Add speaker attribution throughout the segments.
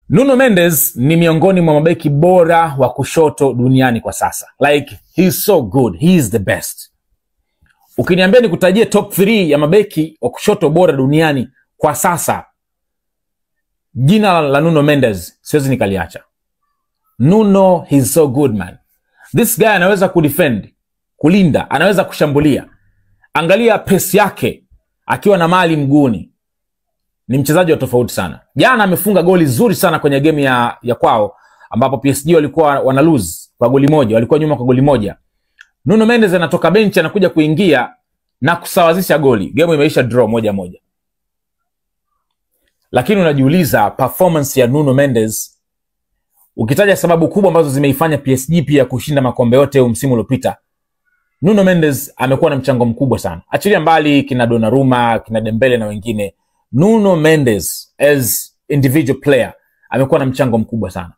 Speaker 1: Nuno Mendes ni miongoni mwa mabeki bora wa kushoto duniani kwa sasa. Like, he's so good. He is the best. Ukiniambia nikutajie top 3 ya mabeki wa kushoto bora duniani kwa sasa, jina la Nuno Mendes siwezi nikaliacha. Nuno, he's so good, man. This guy anaweza kudefend, kulinda, anaweza kushambulia. Angalia pace yake akiwa na mali mguuni. Ni mchezaji wa tofauti sana. Jana amefunga goli zuri sana kwenye game ya kwao ambapo PSG walikuwa wana lose kwa goli moja, walikuwa nyuma kwa goli moja. Nuno Mendes anatoka bench anakuja kuingia na kusawazisha goli. Game imeisha draw 1-1. Lakini unajiuliza performance ya Nuno Mendes, ukitaja sababu kubwa ambazo zimeifanya PSG pia kushinda makombe yote msimu uliopita, Nuno Mendes amekuwa na mchango mkubwa sana. Achilia mbali kina Donnarumma, kina Dembele na wengine, Nuno Mendes as individual player amekuwa na mchango mkubwa sana.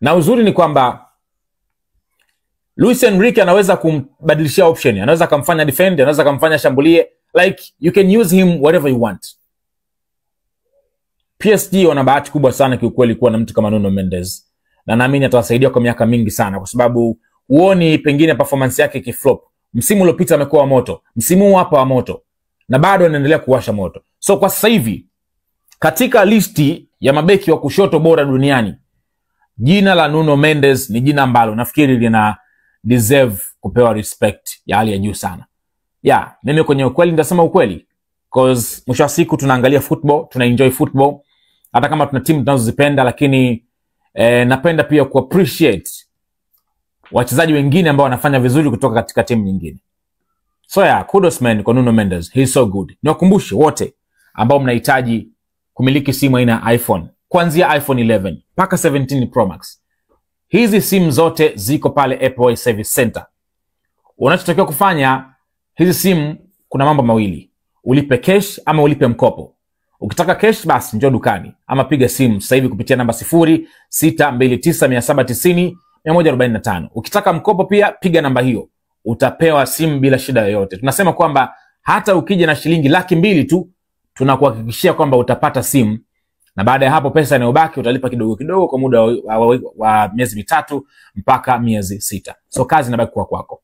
Speaker 1: Na uzuri ni kwamba Luis Enrique anaweza kumbadilishia option, anaweza kumfanya defend, anaweza kumfanya shambulie. Like, you can use him whatever you want. PSG wana bahati kubwa sana kiukweli kuwa na mtu kama Nuno Mendes, na naamini atawasaidia kwa miaka mingi sana, kwa sababu uoni pengine performance yake kiflop. Msimu uliopita amekuwa moto, msimu huu hapa wa moto, na bado anaendelea kuwasha moto. So kwa sasa hivi katika listi ya mabeki wa kushoto bora duniani, jina la Nuno Mendes ni jina ambalo nafikiri lina deserve kupewa respect ya hali ya juu sana. Mimi kwenye ukweli nitasema ukweli, cause mwisho wa siku tunaangalia football, tunaenjoy football, hata kama tuna timu tunazozipenda, lakini napenda pia ku appreciate wachezaji wengine ambao wanafanya vizuri kutoka katika timu nyingine. So kudos man kwa Nuno Mendes. He's so good. Niwakumbushe wote ambao mnahitaji kumiliki simu aina iPhone, kuanzia iPhone 11 mpaka 17 Pro Max. Hizi simu zote ziko pale Apple Service Center. Unachotakiwa kufanya, hizi simu kuna mambo mawili. Ulipe cash ama ulipe mkopo. Ukitaka cash basi njoo dukani ama piga simu sasa hivi kupitia namba 0629790145. Ukitaka mkopo pia piga namba hiyo, utapewa simu bila shida yoyote. Tunasema kwamba hata ukija na shilingi 200,000 tu, tunakuhakikishia kwamba utapata simu, na baada ya hapo pesa inayobaki utalipa kidogo kidogo kwa muda wa miezi 3 mpaka miezi 6. So kazi inabaki kwa kwako.